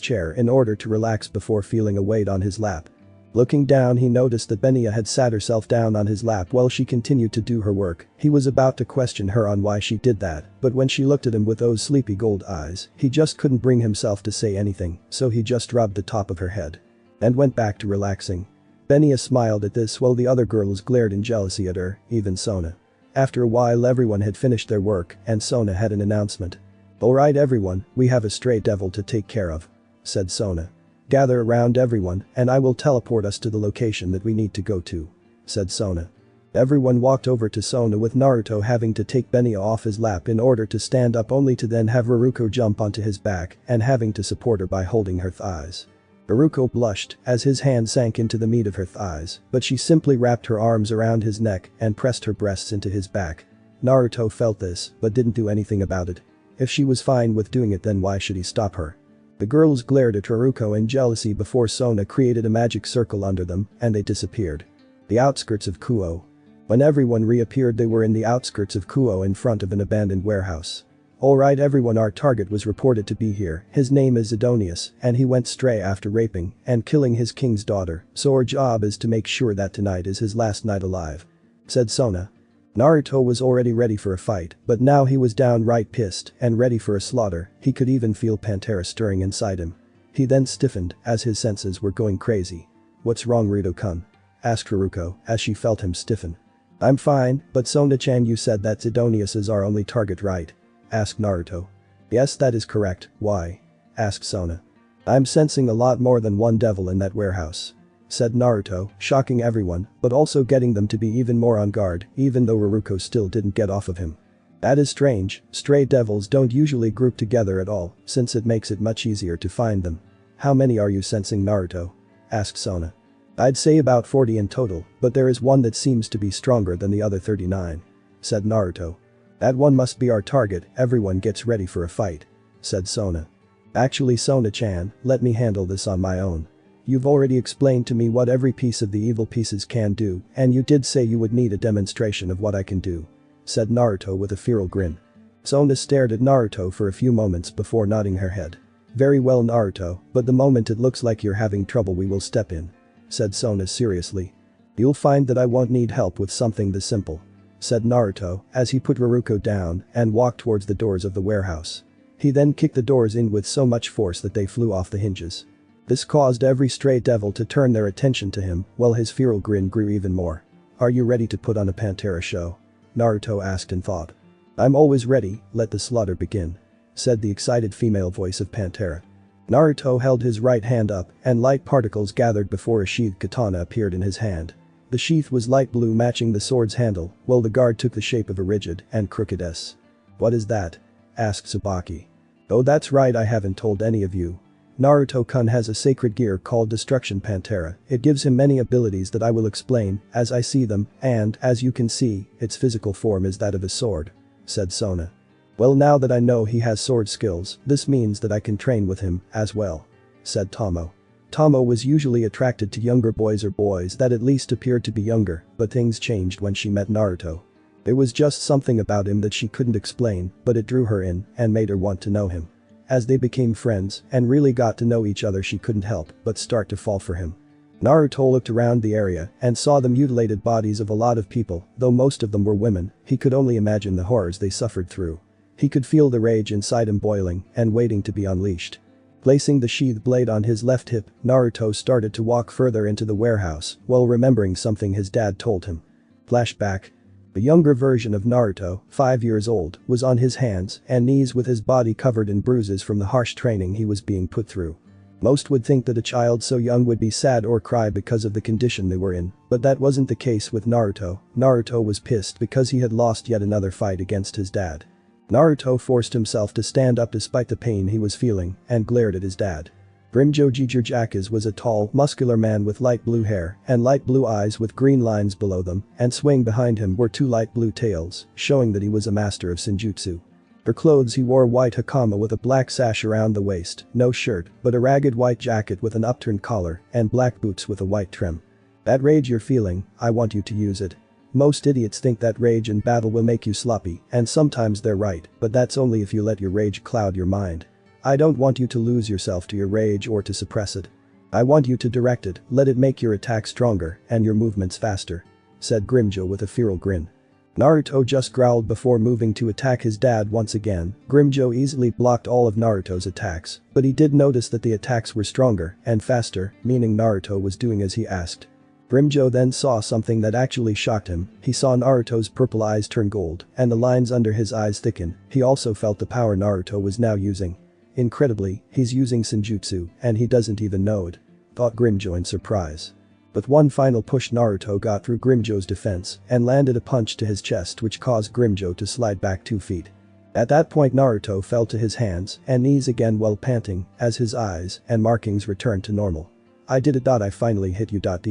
chair in order to relax before feeling a weight on his lap. Looking down he noticed that Benya had sat herself down on his lap while she continued to do her work. He was about to question her on why she did that, but when she looked at him with those sleepy gold eyes, he just couldn't bring himself to say anything, so he just rubbed the top of her head. And went back to relaxing. Benya smiled at this while the other girls glared in jealousy at her, even Sona. After a while everyone had finished their work and Sona had an announcement. Alright everyone, we have a stray devil to take care of, said Sona. Gather around everyone and I will teleport us to the location that we need to go to, said Sona. Everyone walked over to Sona with Naruto having to take Benya off his lap in order to stand up only to then have Haruko jump onto his back and having to support her by holding her thighs. Haruko blushed as his hand sank into the meat of her thighs, but she simply wrapped her arms around his neck and pressed her breasts into his back. Naruto felt this but didn't do anything about it. If she was fine with doing it then why should he stop her? The girls glared at Haruko in jealousy before Sona created a magic circle under them and they disappeared. The outskirts of Kuo. When everyone reappeared they were in the outskirts of Kuo in front of an abandoned warehouse. Alright everyone, our target was reported to be here, his name is Zidonius and he went stray after raping and killing his king's daughter, so our job is to make sure that tonight is his last night alive, said Sona. Naruto was already ready for a fight, but now he was downright pissed and ready for a slaughter. He could even feel Pantera stirring inside him. He then stiffened as his senses were going crazy. What's wrong Rito-kun? Asked Haruko as she felt him stiffen. I'm fine, but Sona-chan, you said that Zidonius is our only target, right? Asked Naruto. Yes, that is correct. Why? Asked Sona. I'm sensing a lot more than one devil in that warehouse, said Naruto, shocking everyone but also getting them to be even more on guard even though Haruko still didn't get off of him. That is strange, stray devils don't usually group together at all since it makes it much easier to find them. How many are you sensing Naruto? Asked Sona. I'd say about 40 in total, but there is one that seems to be stronger than the other 39, said Naruto. That one must be our target, everyone gets ready for a fight, said Sona. Actually Sona-chan, let me handle this on my own. You've already explained to me what every piece of the evil pieces can do and you did say you would need a demonstration of what I can do, said Naruto with a feral grin. Sona stared at Naruto for a few moments before nodding her head. Very well Naruto, but the moment it looks like you're having trouble we will step in. Said Sona seriously. You'll find that I won't need help with something this simple. Said Naruto as he put Raruko down and walked towards the doors of the warehouse. He then kicked the doors in with so much force that they flew off the hinges. This caused every stray devil to turn their attention to him while his feral grin grew even more. Are you ready to put on a Pantera show? Naruto asked in thought. I'm always ready, let the slaughter begin. Said the excited female voice of Pantera. Naruto held his right hand up and light particles gathered before a sheathed katana appeared in his hand. The sheath was light blue matching the sword's handle, while the guard took the shape of a rigid and crooked S. What is that? Asked Tsubaki. Oh that's right I haven't told any of you. Naruto-kun has a sacred gear called Destruction Pantera. It gives him many abilities that I will explain as I see them and, as you can see, its physical form is that of a sword. Said Sona. Well now that I know he has sword skills, this means that I can train with him as well. Said Tomo. Tomo was usually attracted to younger boys or boys that at least appeared to be younger, but things changed when she met Naruto. There was just something about him that she couldn't explain, but it drew her in and made her want to know him. As they became friends and really got to know each other she couldn't help but start to fall for him. Naruto looked around the area and saw the mutilated bodies of a lot of people, though most of them were women, he could only imagine the horrors they suffered through. He could feel the rage inside him boiling and waiting to be unleashed. Placing the sheathed blade on his left hip, Naruto started to walk further into the warehouse while remembering something his dad told him. Flashback. A younger version of Naruto, 5 years old, was on his hands and knees with his body covered in bruises from the harsh training he was being put through. Most would think that a child so young would be sad or cry because of the condition they were in, but that wasn't the case with Naruto. Naruto was pissed because he had lost yet another fight against his dad. Naruto forced himself to stand up despite the pain he was feeling and glared at his dad. Grimjo Jijirjakas was a tall, muscular man with light blue hair and light blue eyes with green lines below them, and swaying behind him were two light blue tails, showing that he was a master of Senjutsu. For clothes he wore white hakama with a black sash around the waist, no shirt, but a ragged white jacket with an upturned collar and black boots with a white trim. That rage you're feeling, I want you to use it. Most idiots think that rage in battle will make you sloppy, and sometimes they're right, but that's only if you let your rage cloud your mind. I don't want you to lose yourself to your rage or to suppress it. I want you to direct it, let it make your attack stronger and your movements faster. Said Grimjo with a feral grin. Naruto just growled before moving to attack his dad once again. Grimjo easily blocked all of Naruto's attacks, but he did notice that the attacks were stronger and faster, meaning Naruto was doing as he asked. Grimjo then saw something that actually shocked him. He saw Naruto's purple eyes turn gold and the lines under his eyes thicken. He also felt the power Naruto was now using. Incredibly, he's using Senjutsu and he doesn't even know it. Thought Grimjo in surprise. With one final push Naruto got through Grimjo's defense and landed a punch to his chest which caused Grimjo to slide back 2 feet. At that point Naruto fell to his hands and knees again while panting as his eyes and markings returned to normal. I did it. I finally hit you. Dad.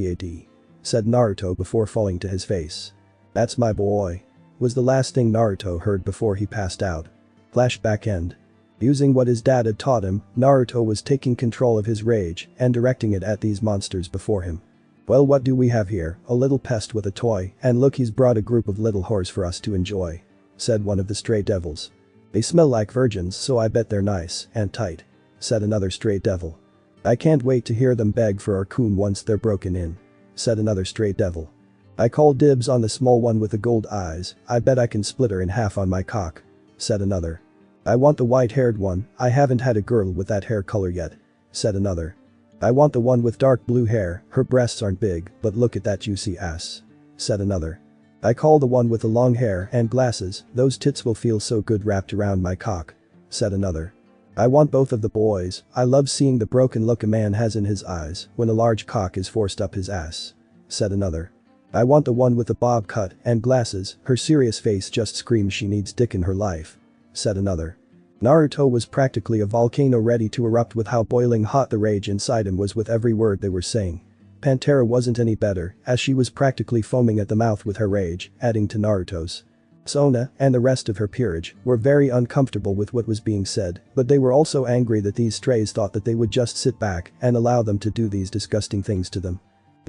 Said Naruto before falling to his face. That's my boy. Was the last thing Naruto heard before he passed out. Flashback end. Using what his dad had taught him, Naruto was taking control of his rage and directing it at these monsters before him. Well, what do we have here? A little pest with a toy, and look, he's brought a group of little whores for us to enjoy. Said one of the stray devils. They smell like virgins, so I bet they're nice and tight. Said another stray devil. I can't wait to hear them beg for our coon once they're broken in. Said another stray devil. I call dibs on the small one with the gold eyes, I bet I can split her in half on my cock. Said another. I want the white-haired one, I haven't had a girl with that hair color yet. Said another. I want the one with dark blue hair, her breasts aren't big, but look at that juicy ass. Said another. I call the one with the long hair and glasses, those tits will feel so good wrapped around my cock. Said another. I want both of the boys, I love seeing the broken look a man has in his eyes when a large cock is forced up his ass. Said another. I want the one with the bob cut and glasses, her serious face just screams she needs dick in her life. Said another. Naruto was practically a volcano ready to erupt with how boiling hot the rage inside him was with every word they were saying. Pantera wasn't any better, as she was practically foaming at the mouth with her rage, adding to Naruto's. Sona and the rest of her peerage were very uncomfortable with what was being said, but they were also angry that these strays thought that they would just sit back and allow them to do these disgusting things to them.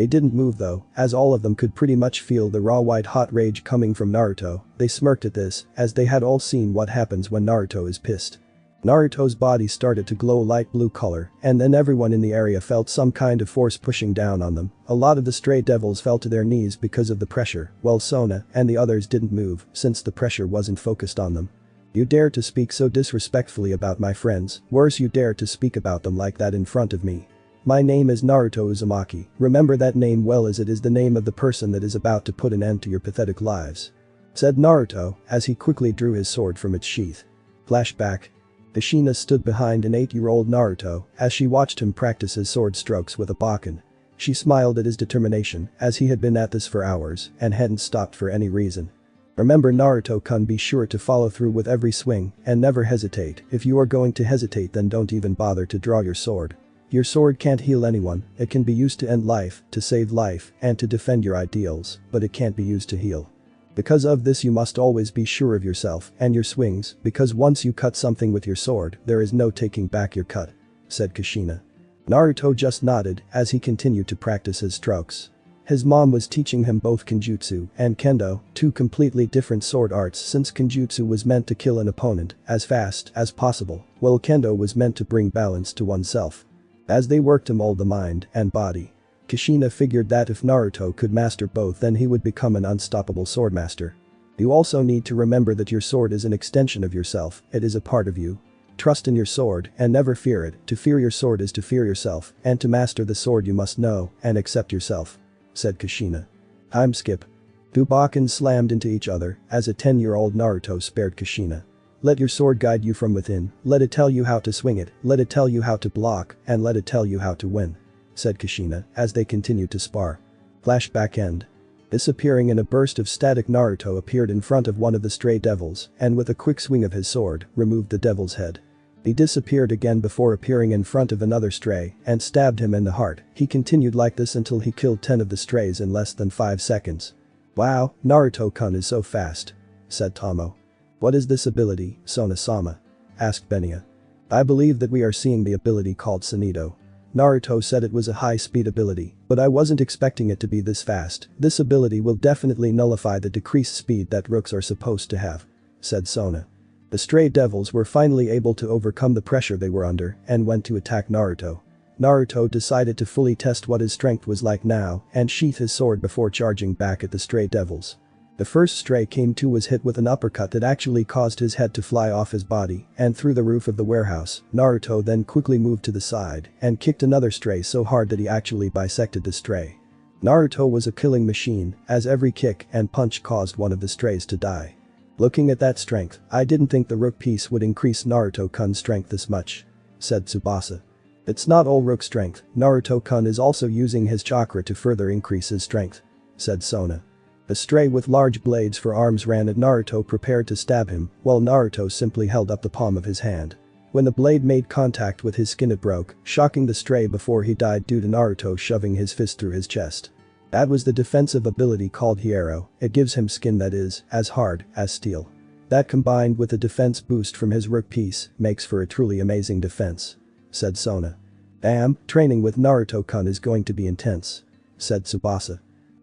They didn't move though, as all of them could pretty much feel the raw white-hot rage coming from Naruto. They smirked at this, as they had all seen what happens when Naruto is pissed. Naruto's body started to glow light blue color, and then everyone in the area felt some kind of force pushing down on them. A lot of the stray devils fell to their knees because of the pressure, while Sona and the others didn't move since the pressure wasn't focused on them. You dare to speak so disrespectfully about my friends, worse you dare to speak about them like that in front of me. My name is Naruto Uzumaki, remember that name well as it is the name of the person that is about to put an end to your pathetic lives. Said Naruto, as he quickly drew his sword from its sheath. Flashback. Kushina stood behind an 8-year-old Naruto as she watched him practice his sword strokes with a Bakken. She smiled at his determination as he had been at this for hours and hadn't stopped for any reason. Remember Naruto-kun, be sure to follow through with every swing and never hesitate. If you are going to hesitate, then don't even bother to draw your sword. Your sword can't heal anyone, it can be used to end life, to save life, and to defend your ideals, but it can't be used to heal. Because of this you must always be sure of yourself and your swings, because once you cut something with your sword, there is no taking back your cut. Said Kushina. Naruto just nodded as he continued to practice his strokes. His mom was teaching him both Kenjutsu and Kendo, two completely different sword arts, since Kenjutsu was meant to kill an opponent as fast as possible, while Kendo was meant to bring balance to oneself. As they worked to mold the mind and body, Kushina figured that if Naruto could master both, then he would become an unstoppable swordmaster. You also need to remember that your sword is an extension of yourself, it is a part of you. Trust in your sword and never fear it. To fear your sword is to fear yourself, and to master the sword you must know and accept yourself. Said Kushina. Time skip. Two Bakken slammed into each other as a 10-year-old Naruto spared Kushina. Let your sword guide you from within, let it tell you how to swing it, let it tell you how to block, and let it tell you how to win. Said Kushina as they continued to spar. Flashback end. Disappearing in a burst of static, Naruto appeared in front of one of the stray devils and with a quick swing of his sword, removed the devil's head. He disappeared again before appearing in front of another stray and stabbed him in the heart. He continued like this until he killed 10 of the strays in less than 5 seconds. Wow, Naruto-kun is so fast. Said Tomo. What is this ability, Sona-sama? Asked Benya. I believe that we are seeing the ability called Sonido. Naruto said it was a high-speed ability, but I wasn't expecting it to be this fast. This ability will definitely nullify the decreased speed that rooks are supposed to have. Said Sona. The stray devils were finally able to overcome the pressure they were under and went to attack Naruto. Naruto decided to fully test what his strength was like now and sheath his sword before charging back at the stray devils. The first stray came to was hit with an uppercut that actually caused his head to fly off his body and through the roof of the warehouse. Naruto then quickly moved to the side and kicked another stray so hard that he actually bisected the stray. Naruto was a killing machine, as every kick and punch caused one of the strays to die. Looking at that strength, I didn't think the rook piece would increase Naruto-kun's strength this much. Said Tsubasa. It's not all rook strength, Naruto-kun is also using his chakra to further increase his strength. Said Sona. A stray with large blades for arms ran at Naruto prepared to stab him, while Naruto simply held up the palm of his hand. When the blade made contact with his skin it broke, shocking the stray before he died due to Naruto shoving his fist through his chest. That was the defensive ability called Hierro, it gives him skin that is as hard as steel. That combined with a defense boost from his rook piece makes for a truly amazing defense. Said Sona. Damn, training with Naruto-kun is going to be intense. Said Tsubasa.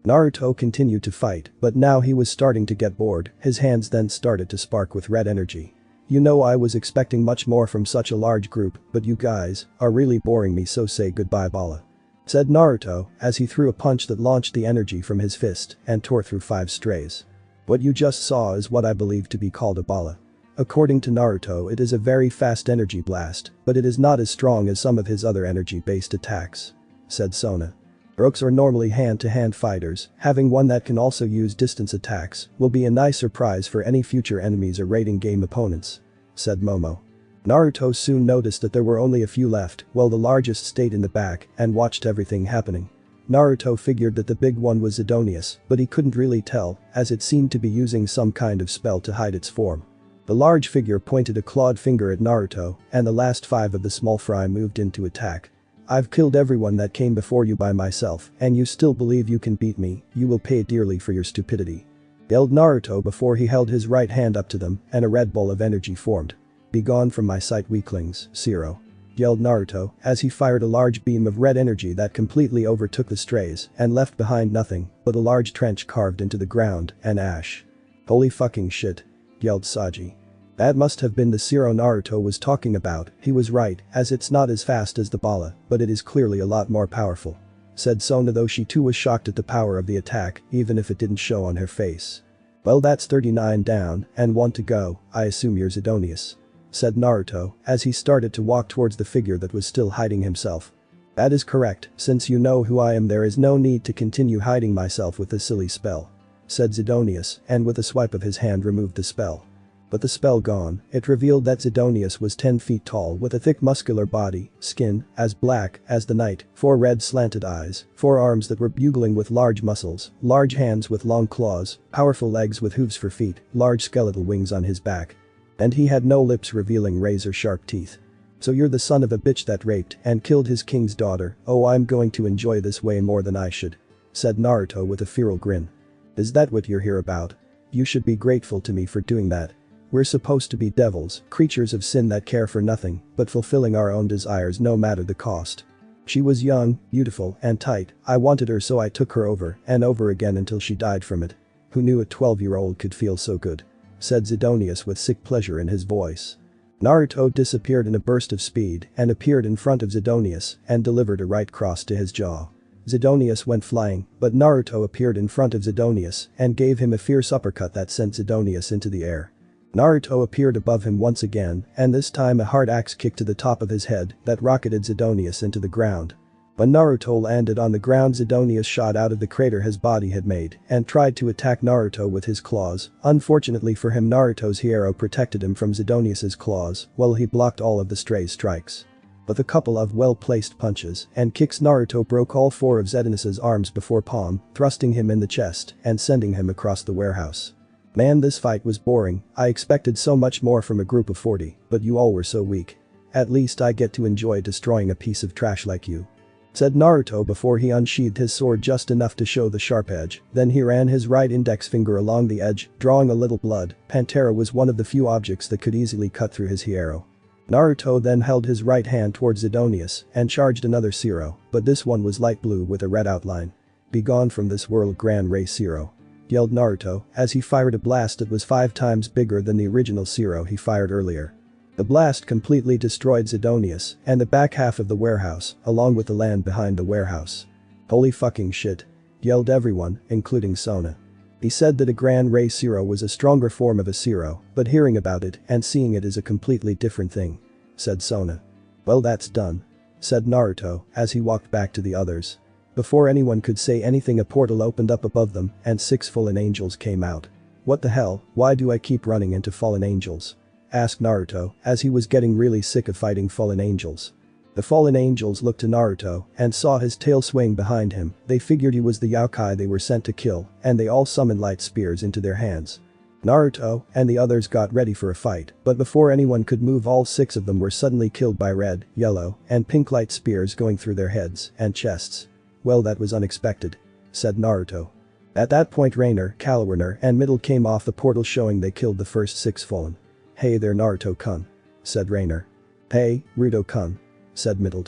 Naruto continued to fight, but now he was starting to get bored, his hands then started to spark with red energy. You know, I was expecting much more from such a large group, but you guys are really boring me, so say goodbye Bala. Said Naruto as he threw a punch that launched the energy from his fist and tore through 5 strays. What you just saw is what I believe to be called a Bala. According to Naruto, it is a very fast energy blast, but it is not as strong as some of his other energy-based attacks. Said Sona. Rooks are normally hand-to-hand fighters, having one that can also use distance attacks will be a nice surprise for any future enemies or raiding game opponents. Said Momo. Naruto soon noticed that there were only a few left, while the largest stayed in the back and watched everything happening. Naruto figured that the big one was Zidonius, but he couldn't really tell, as it seemed to be using some kind of spell to hide its form. The large figure pointed a clawed finger at Naruto, and the last 5 of the small fry moved in to attack. I've killed everyone that came before you by myself, and you still believe you can beat me, you will pay dearly for your stupidity. Yelled Naruto before he held his right hand up to them, and a red ball of energy formed. Be gone from my sight, weaklings, Zero. yelled Naruto as he fired a large beam of red energy that completely overtook the strays and left behind nothing but a large trench carved into the ground and ash. Holy fucking shit, yelled Saji. That must have been the Zero Naruto was talking about. He was right, as it's not as fast as the Bala, but it is clearly a lot more powerful, said Sona, though she too was shocked at the power of the attack, even if it didn't show on her face. Well, that's 39 down and 1 to go. I assume you're Zidonius, said Naruto as he started to walk towards the figure that was still hiding himself. That is correct, since you know who I am there is no need to continue hiding myself with this silly spell, said Zidonius, and with a swipe of his hand removed the spell. But the spell gone, it revealed that Zidonius was 10 feet tall with a thick muscular body, skin as black as the night, 4 red slanted eyes, 4 arms that were bugling with large muscles, large hands with long claws, powerful legs with hooves for feet, large skeletal wings on his back. And he had no lips revealing razor-sharp teeth. So you're the son of a bitch that raped and killed his king's daughter. Oh, I'm going to enjoy this way more than I should, said Naruto with a feral grin. Is that what you're here about? You should be grateful to me for doing that. We're supposed to be devils, creatures of sin that care for nothing but fulfilling our own desires no matter the cost. She was young, beautiful, and tight. I wanted her, so I took her over and over again until she died from it. Who knew a 12-year-old could feel so good? Said Zidonius with sick pleasure in his voice. Naruto disappeared in a burst of speed and appeared in front of Zidonius and delivered a right cross to his jaw. Zidonius went flying, but Naruto appeared in front of Zidonius and gave him a fierce uppercut that sent Zidonius into the air. Naruto appeared above him once again, and this time a hard axe kick to the top of his head that rocketed Zidonius into the ground. When Naruto landed on the ground, Zidonius shot out of the crater his body had made and tried to attack Naruto with his claws. Unfortunately for him, Naruto's hero protected him from Zidonius's claws while he blocked all of the stray's strikes. With a couple of well-placed punches and kicks, Naruto broke all 4 of Zidonius's arms before palm, thrusting him in the chest and sending him across the warehouse. Man, this fight was boring. I expected so much more from a group of 40, but you all were so weak. At least I get to enjoy destroying a piece of trash like you, said Naruto before he unsheathed his sword just enough to show the sharp edge. Then he ran his right index finger along the edge, drawing a little blood. Pantera was one of the few objects that could easily cut through his hierro. Naruto then held his right hand towards Zidonius and charged another Zero, but this one was light blue with a red outline. Be gone from this world, Gran Ray Zero, yelled Naruto as he fired a blast that was 5 times bigger than the original Zero he fired earlier. The blast completely destroyed Zidonius and the back half of the warehouse, along with the land behind the warehouse. Holy fucking shit, yelled everyone, including Sona. He said that a Gran Ray Zero was a stronger form of a Zero, but hearing about it and seeing it is a completely different thing, said Sona. Well, that's done, said Naruto as he walked back to the others. Before anyone could say anything, a portal opened up above them and 6 fallen angels came out. What the hell, why do I keep running into fallen angels? Asked Naruto as he was getting really sick of fighting fallen angels. The fallen angels looked to Naruto and saw his tail swing behind him. They figured he was the yokai they were sent to kill, and they all summoned light spears into their hands. Naruto and the others got ready for a fight, but before anyone could move, all 6 of them were suddenly killed by red, yellow, and pink light spears going through their heads and chests. Well, that was unexpected, said Naruto. At that point, Rainer, Calwarner, and Middle came off the portal, showing they killed the first 6 fallen. Hey there, Naruto-kun, said Rainer. Hey, Ruto-kun, said Middle.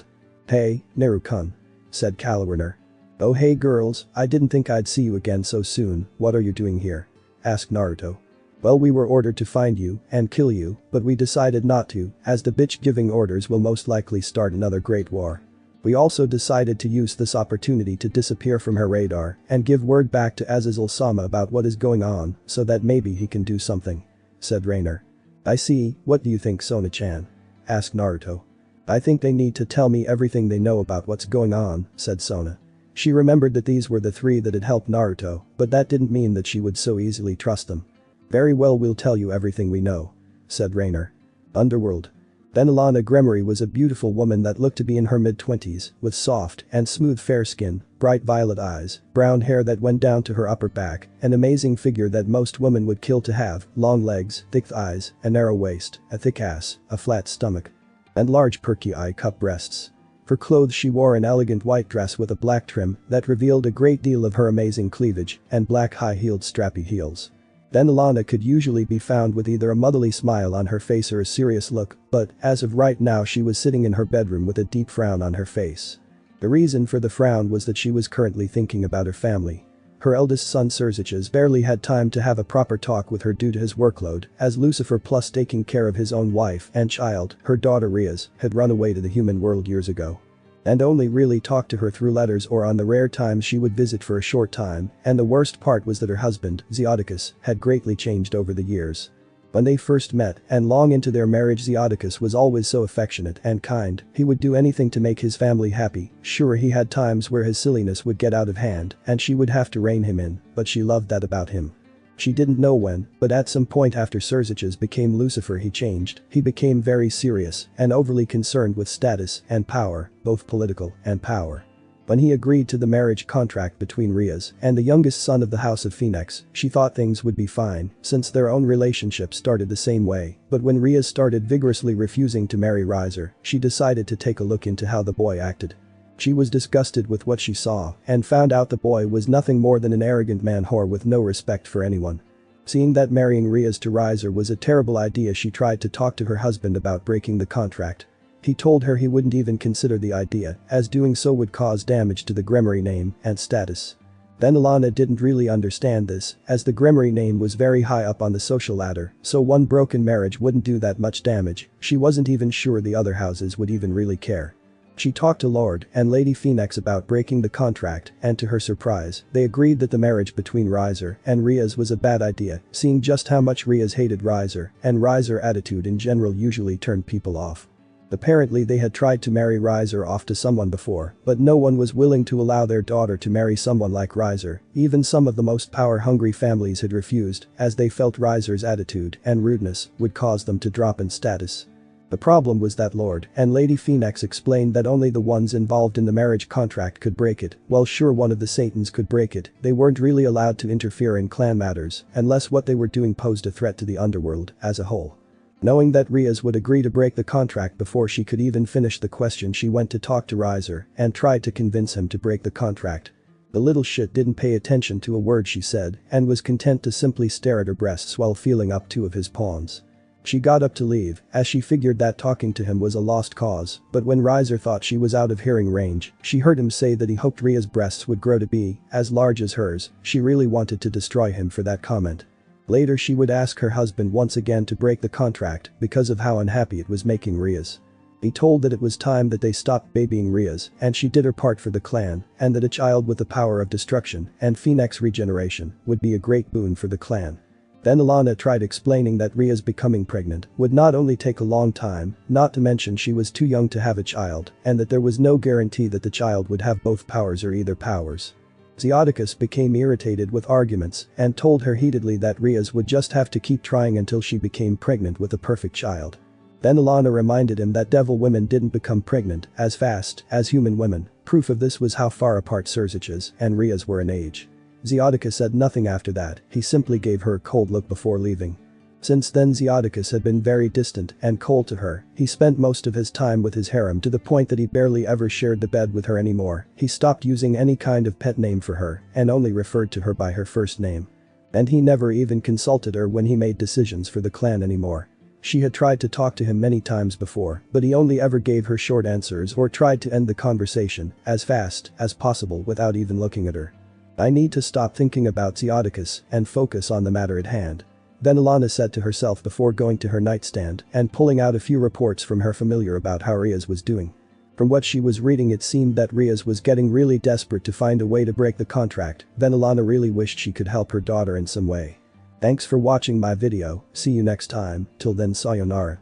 Hey, Naru-kun, said Calwarner. Oh hey girls, I didn't think I'd see you again so soon. What are you doing here? Asked Naruto. Well, we were ordered to find you and kill you, but we decided not to, as the bitch giving orders will most likely start another great war. We also decided to use this opportunity to disappear from her radar and give word back to Azazel-sama about what is going on so that maybe he can do something, said Rainer. I see, what do you think, Sona-chan? Asked Naruto. I think they need to tell me everything they know about what's going on, said Sona. She remembered that these were the 3 that had helped Naruto, but that didn't mean that she would so easily trust them. Very well, we'll tell you everything we know, said Rainer. Underworld. Then Alana Gremory was a beautiful woman that looked to be in her mid-20s, with soft and smooth fair skin, bright violet eyes, brown hair that went down to her upper back, an amazing figure that most women would kill to have, long legs, thick thighs, a narrow waist, a thick ass, a flat stomach, and large perky eye-cup breasts. For clothes, she wore an elegant white dress with a black trim that revealed a great deal of her amazing cleavage and black high-heeled strappy heels. Then Alana could usually be found with either a motherly smile on her face or a serious look, but as of right now she was sitting in her bedroom with a deep frown on her face. The reason for the frown was that she was currently thinking about her family. Her eldest son Serziches barely had time to have a proper talk with her due to his workload, as Lucifer, plus taking care of his own wife and child, her daughter Riaz, had run away to the human world years ago. And only really talked to her through letters or on the rare times she would visit for a short time, and the worst part was that her husband, Zeodicus, had greatly changed over the years. When they first met and long into their marriage, Zeodicus was always so affectionate and kind, he would do anything to make his family happy. Sure, he had times where his silliness would get out of hand and she would have to rein him in, but she loved that about him. She didn't know when, but at some point after Serziches became Lucifer he changed. He became very serious and overly concerned with status and power, both political and power. When he agreed to the marriage contract between Riaz and the youngest son of the House of Phoenix, she thought things would be fine since their own relationship started the same way, but when Riaz started vigorously refusing to marry Rizer, she decided to take a look into how the boy acted. She was disgusted with what she saw and found out the boy was nothing more than an arrogant man-whore with no respect for anyone. Seeing that marrying Riaz to Rizer was a terrible idea, she tried to talk to her husband about breaking the contract. He told her he wouldn't even consider the idea, as doing so would cause damage to the Gremory name and status. Then Alana didn't really understand this, as the Gremory name was very high up on the social ladder, so one broken marriage wouldn't do that much damage. She wasn't even sure the other houses would even really care. She talked to Lord and Lady Phoenix about breaking the contract, and to her surprise, they agreed that the marriage between Rizer and Riaz was a bad idea, seeing just how much Riaz hated Rizer, and Rizer's attitude in general usually turned people off. Apparently they had tried to marry Rizer off to someone before, but no one was willing to allow their daughter to marry someone like Rizer. Even some of the most power-hungry families had refused, as they felt Rizer's attitude and rudeness would cause them to drop in status. The problem was that Lord and Lady Phoenix explained that only the ones involved in the marriage contract could break it. While sure one of the Satans could break it, they weren't really allowed to interfere in clan matters unless what they were doing posed a threat to the underworld as a whole. Knowing that Riaz would agree to break the contract before she could even finish the question, she went to talk to Rizer and tried to convince him to break the contract. The little shit didn't pay attention to a word she said and was content to simply stare at her breasts while feeling up two of his pawns. She got up to leave, as she figured that talking to him was a lost cause, but when Rizer thought she was out of hearing range, she heard him say that he hoped Riaz's breasts would grow to be as large as hers. She really wanted to destroy him for that comment. Later she would ask her husband once again to break the contract because of how unhappy it was making Riaz. He told that it was time that they stopped babying Riaz and she did her part for the clan, and that a child with the power of destruction and Phoenix regeneration would be a great boon for the clan. Then Alana tried explaining that Riaz becoming pregnant would not only take a long time, not to mention she was too young to have a child, and that there was no guarantee that the child would have both powers or either powers. Zeodicus became irritated with arguments and told her heatedly that Riaz would just have to keep trying until she became pregnant with a perfect child. Then Alana reminded him that devil women didn't become pregnant as fast as human women. Proof of this was how far apart Serziches and Riaz were in age. Zeodicus said nothing after that, he simply gave her a cold look before leaving. Since then Zeodicus had been very distant and cold to her. He spent most of his time with his harem to the point that he barely ever shared the bed with her anymore. He stopped using any kind of pet name for her and only referred to her by her first name. And he never even consulted her when he made decisions for the clan anymore. She had tried to talk to him many times before, but he only ever gave her short answers or tried to end the conversation as fast as possible without even looking at her. I need to stop thinking about Zeodicus and focus on the matter at hand. Then Alana said to herself before going to her nightstand and pulling out a few reports from her familiar about how Riaz was doing. From what she was reading, it seemed that Riaz was getting really desperate to find a way to break the contract. Then Alana really wished she could help her daughter in some way. Thanks for watching my video, see you next time, till then sayonara.